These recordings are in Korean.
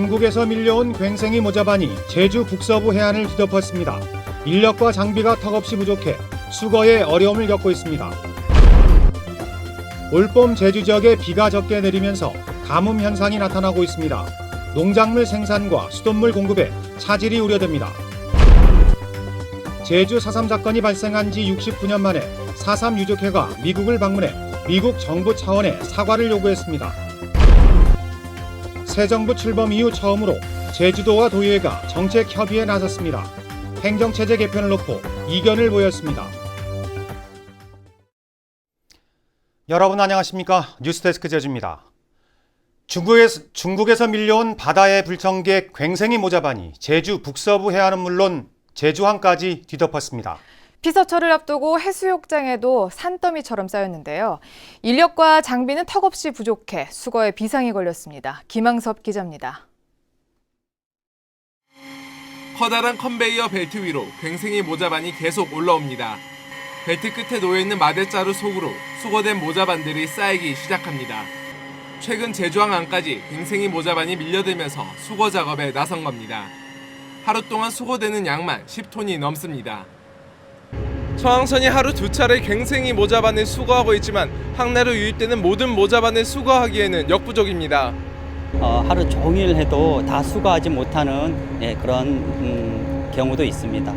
중국에서 밀려온 괭생이 모자반이 제주 북서부 해안을 뒤덮었습니다. 인력과 장비가 턱없이 부족해 수거에 어려움을 겪고 있습니다. 올봄 제주 지역에 비가 적게 내리면서 가뭄 현상이 나타나고 있습니다. 농작물 생산과 수돗물 공급에 차질이 우려됩니다. 제주 4.3 사건이 발생한 지 69년 만에 4.3 유족회가 미국을 방문해 미국 정부 차원의 사과를 요구했습니다. 새 정부 출범 이후 처음으로 제주도와 도의회가 정책 협의에 나섰습니다. 행정체제 개편을 놓고 이견을 보였습니다. 여러분 안녕하십니까? 뉴스데스크 제주입니다. 중국에서 밀려온 바다의 불청객 괭생이 모자반이 제주 북서부 해안은 물론 제주항까지 뒤덮었습니다. 피서철을 앞두고 해수욕장에도 산더미처럼 쌓였는데요. 인력과 장비는 턱없이 부족해 수거에 비상이 걸렸습니다. 김항섭 기자입니다. 커다란 컨베이어 벨트 위로 괭생이 모자반이 계속 올라옵니다. 벨트 끝에 놓여있는 마대자루 속으로 수거된 모자반들이 쌓이기 시작합니다. 최근 제주항 안까지 괭생이 모자반이 밀려들면서 수거 작업에 나선 겁니다. 하루 동안 수거되는 양만 10톤이 넘습니다. 서항선이 하루 2차례 괭생이 모자반을 수거하고 있지만 항내로 유입되는 모든 모자반을 수거하기에는 역부족입니다. 하루 종일 해도 다 수거하지 못하는 그런 경우도 있습니다.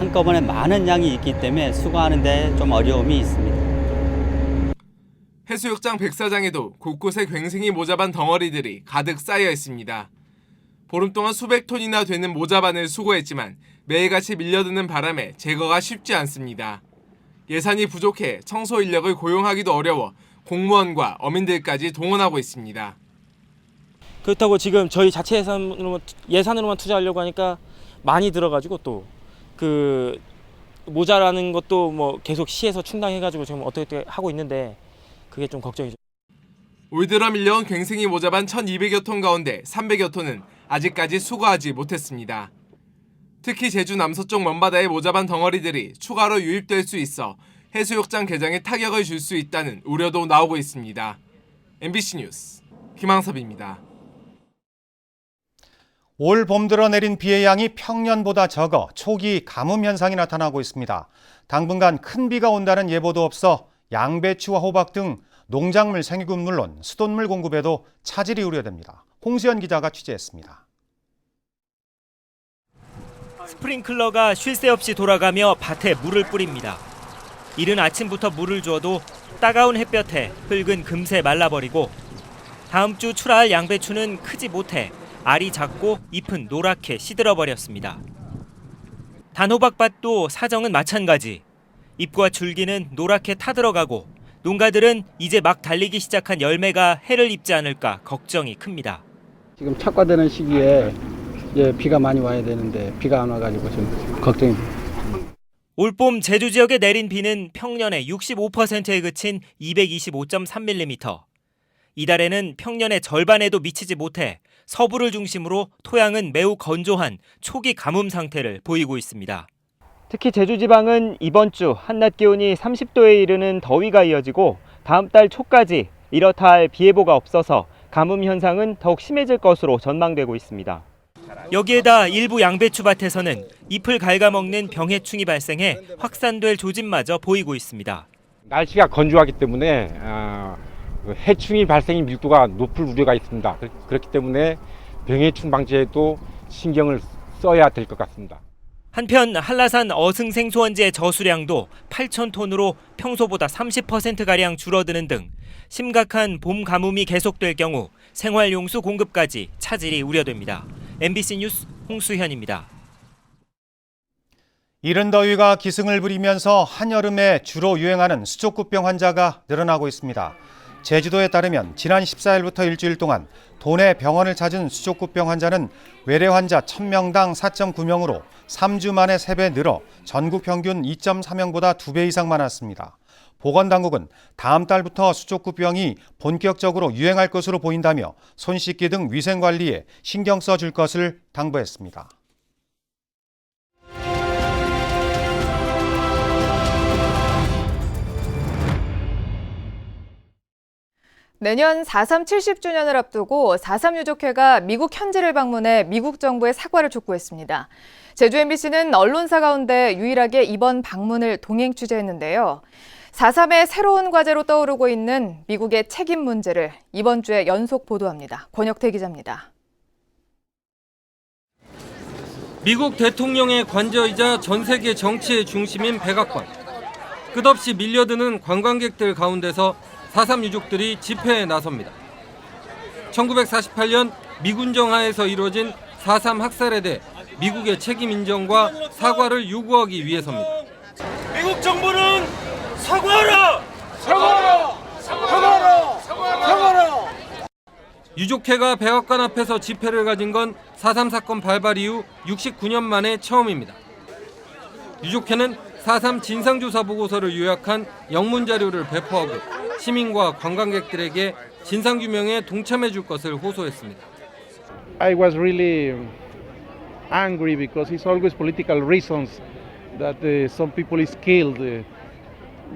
한꺼번에 많은 양이 있기 때문에 수거하는 데 좀 어려움이 있습니다. 해수욕장 백사장에도 곳곳에 괭생이 모자반 덩어리들이 가득 쌓여 있습니다. 보름 동안 수백 톤이나 되는 모자반을 수거했지만 매일같이 밀려드는 바람에 제거가 쉽지 않습니다. 예산이 부족해 청소 인력을 고용하기도 어려워 공무원과 어민들까지 동원하고 있습니다. 그렇다고 지금 저희 자체 예산으로만 투자하려고 하니까 많이 들어가지고 또 그 모자라는 것도 뭐 계속 시에서 충당해가지고 지금 어떻게 하고 있는데 그게 좀 걱정이죠. 올 들어 밀려온 괭생이 모자반 1,200여 톤 가운데 300여 톤은 아직까지 수거하지 못했습니다. 특히 제주 남서쪽 먼바다의 모자반 덩어리들이 추가로 유입될 수 있어 해수욕장 개장에 타격을 줄 수 있다는 우려도 나오고 있습니다. MBC 뉴스 김항섭입니다. 올 봄 들어 내린 비의 양이 평년보다 적어 초기 가뭄 현상이 나타나고 있습니다. 당분간 큰 비가 온다는 예보도 없어 양배추와 호박 등 농작물 생육은 물론 수돗물 공급에도 차질이 우려됩니다. 홍수연 기자가 취재했습니다. 스프링클러가 쉴 새 없이 돌아가며 밭에 물을 뿌립니다. 이른 아침부터 물을 주어도 따가운 햇볕에 흙은 금세 말라버리고 다음 주 출하할 양배추는 크지 못해 알이 작고 잎은 노랗게 시들어버렸습니다. 단호박밭도 사정은 마찬가지. 잎과 줄기는 노랗게 타들어가고 농가들은 이제 막 달리기 시작한 열매가 해를 입지 않을까 걱정이 큽니다. 지금 착과되는 시기에 비가 많이 와야 되는데 비가 안 와가지고 좀 걱정입니다. 올봄 제주 지역에 내린 비는 평년의 65%에 그친 225.3mm. 이달에는 평년의 절반에도 미치지 못해 서부를 중심으로 토양은 매우 건조한 초기 가뭄 상태를 보이고 있습니다. 특히 제주 지방은 이번 주 한낮 기온이 30도에 이르는 더위가 이어지고 다음 달 초까지 이렇다 할 비 예보가 없어서 가뭄 현상은 더욱 심해질 것으로 전망되고 있습니다. 여기에다 일부 양배추밭에서는 잎을 갉아먹는 병해충이 발생해 확산될 조짐마저 보이고 있습니다. 날씨가 건조하기 때문에 해충이 발생의 밀도가 높을 우려가 있습니다. 그렇기 때문에 병해충 방지에도 신경을 써야 될 것 같습니다. 한편 한라산 어승생소원지의 저수량도 8,000톤으로 평소보다 30%가량 줄어드는 등 심각한 봄 가뭄이 계속될 경우 생활용수 공급까지 차질이 우려됩니다. MBC 뉴스 홍수현입니다. 이른 더위가 기승을 부리면서 한여름에 주로 유행하는 수족구병 환자가 늘어나고 있습니다. 제주도에 따르면 지난 14일부터 일주일 동안 도내 병원을 찾은 수족구병 환자는 외래 환자 1000명당 4.9명으로 3주 만에 3배 늘어 전국 평균 2.4명보다 2배 이상 많았습니다. 보건당국은 다음 달부터 수족구병이 본격적으로 유행할 것으로 보인다며 손 씻기 등 위생관리에 신경 써줄 것을 당부했습니다. 내년 4.3 70주년을 앞두고 4.3 유족회가 미국 현지를 방문해 미국 정부의 사과를 촉구했습니다. 제주 MBC는 언론사 가운데 유일하게 이번 방문을 동행 취재했는데요. 4.3의 새로운 과제로 떠오르고 있는 미국의 책임 문제를 이번 주에 연속 보도합니다. 권혁태 기자입니다. 미국 대통령의 관저이자 전 세계 정치의 중심인 백악관. 끝없이 밀려드는 관광객들 가운데서 4.3 유족들이 집회에 나섭니다. 1948년 미군정 하에서 이루어진 4.3 학살에 대해 미국의 책임 인정과 사과를 요구하기 위해서입니다. 미국 정부는 사과하라! 사과하라! 유족회가 백악관 앞에서 집회를 가진 건 4.3 사건 발발 이후 69년 만에 처음입니다. 유족회는 4.3 진상조사 보고서를 요약한 영문 자료를 배포하고 시민과 관광객들에게 진상규명에 동참해 줄 것을 호소했습니다. I was really angry because it's always political reasons that some people is killed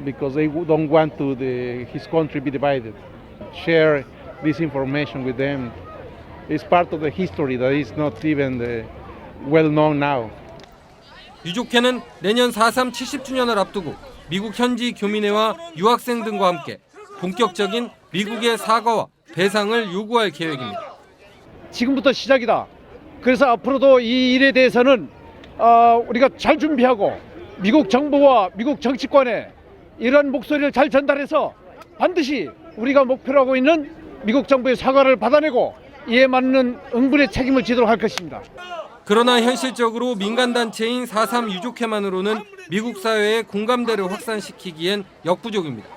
because they don't want to his country be divided. Share this information with them. It's part of the history that is not even well known now. 유족회는 내년 4.3 70주년을 앞두고 미국 현지 교민회와 유학생 등과 함께 본격적인 미국의 사과와 배상을 요구할 계획입니다. 지금부터 시작이다. 그래서 앞으로도 이 일에 대해서는 우리가 잘 준비하고 미국 정부와 미국 정치권에 이런 목소리를 잘 전달해서 반드시 우리가 목표로 하고 있는 미국 정부의 사과를 받아내고 이에 맞는 응분의 책임을 지도록 할 것입니다. 그러나 현실적으로 민간단체인 4.3 유족회만으로는 미국 사회의 공감대를 확산시키기엔 역부족입니다.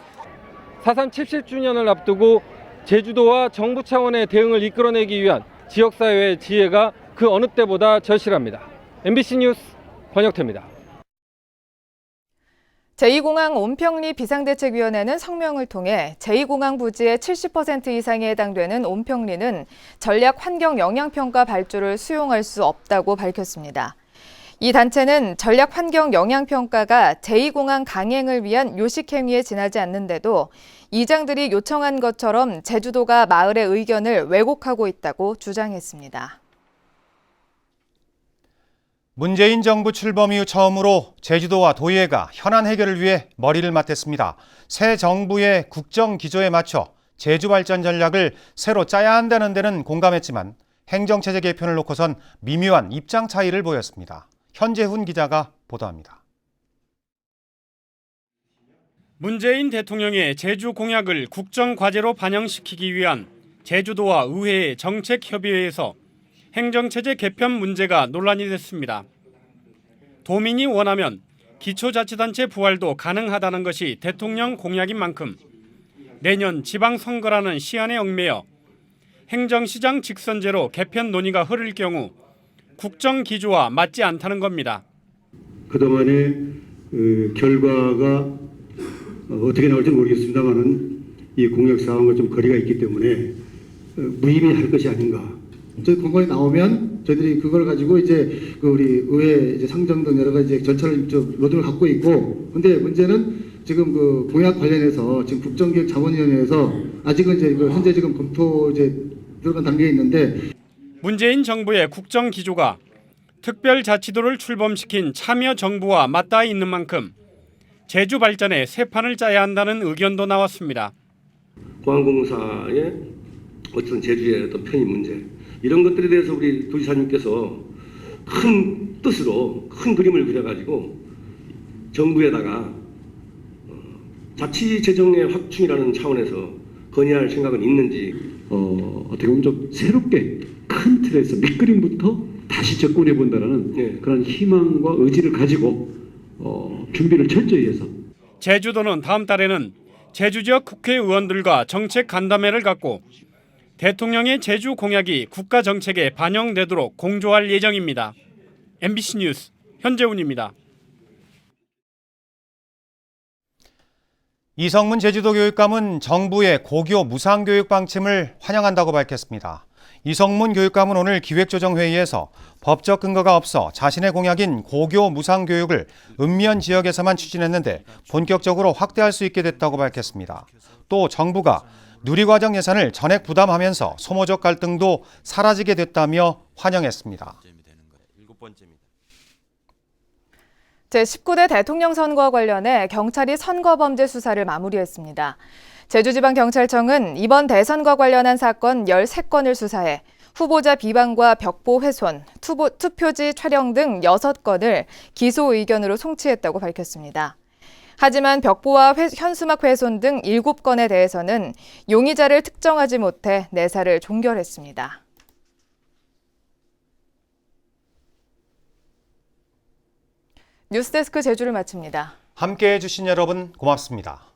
4.3 70주년을 앞두고 제주도와 정부 차원의 대응을 이끌어내기 위한 지역사회의 지혜가 그 어느 때보다 절실합니다. MBC 뉴스 권혁태입니다. 제2공항 온평리 비상대책위원회는 성명을 통해 제2공항 부지의 70% 이상에 해당되는 온평리는 전략 환경 영향평가 발주를 수용할 수 없다고 밝혔습니다. 이 단체는 전략 환경 영향평가가 제2공항 강행을 위한 요식행위에 지나지 않는데도 이장들이 요청한 것처럼 제주도가 마을의 의견을 왜곡하고 있다고 주장했습니다. 문재인 정부 출범 이후 처음으로 제주도와 도의회가 현안 해결을 위해 머리를 맞댔습니다. 새 정부의 국정 기조에 맞춰 제주 발전 전략을 새로 짜야 한다는 데는 공감했지만 행정체제 개편을 놓고선 미묘한 입장 차이를 보였습니다. 현재훈 기자가 보도합니다. 문재인 대통령의 제주 공약을 국정 과제로 반영시키기 위한 제주도와 의회의 정책협의회에서 행정체제 개편 문제가 논란이 됐습니다. 도민이 원하면 기초자치단체 부활도 가능하다는 것이 대통령 공약인 만큼 내년 지방선거라는 시한에 얽매여 행정시장 직선제로 개편 논의가 흐를 경우 국정 기조와 맞지 않다는 겁니다. 그동안의 결과가 어떻게 나올지 모르겠습니다만은 이 공약 사항과 좀 거리가 있기 때문에 무의미할 것이 아닌가. 저희 공약이 나오면 저희들이 그걸 가지고 이제 우리 의회 이제 상정 등 여러 가지 절차를 로드를 갖고 있고, 근데 문제는 지금 그 공약 관련해서 지금 국정기획자문위원회에서 아직은 이제 현재 지금 검토 이제 들어간 단계에 있는데, 문재인 정부의 국정 기조가 특별자치도를 출범시킨 참여정부와 맞닿아 있는 만큼 제주 발전에 새 판을 짜야 한다는 의견도 나왔습니다. 공항공사의 어떤 제주의 어떤 편입 문제, 이런 것들에 대해서 우리 도지사님께서 큰 뜻으로 큰 그림을 그려가지고 정부에다가 자치재정의 확충이라는 차원에서 건의할 생각은 있는지, 어떻게 보면 좀 새롭게 큰 틀에서 밑그림부터 다시 접근해 본다라는 그런 희망과 의지를 가지고 준비를 철저히 해서. 제주도는 다음 달에는 제주 지역 국회의원들과 정책 간담회를 갖고 대통령의 제주 공약이 국가 정책에 반영되도록 공조할 예정입니다. MBC 뉴스 현재훈입니다. 이성문 제주도 교육감은 정부의 고교 무상교육 방침을 환영한다고 밝혔습니다. 이성문 교육감은 오늘 기획조정회의에서 법적 근거가 없어 자신의 공약인 고교 무상교육을 읍면 지역에서만 추진했는데 본격적으로 확대할 수 있게 됐다고 밝혔습니다. 또 정부가 누리과정 예산을 전액 부담하면서 소모적 갈등도 사라지게 됐다며 환영했습니다. 제19대 대통령 선거와 관련해 경찰이 선거범죄 수사를 마무리했습니다. 제주지방경찰청은 이번 대선과 관련한 사건 13건을 수사해 후보자 비방과 벽보 훼손, 투표지 촬영 등 6건을 기소 의견으로 송치했다고 밝혔습니다. 하지만 벽보와 현수막 훼손 등 7건에 대해서는 용의자를 특정하지 못해 내사를 종결했습니다. 뉴스데스크 제주를 마칩니다. 함께해 주신 여러분 고맙습니다.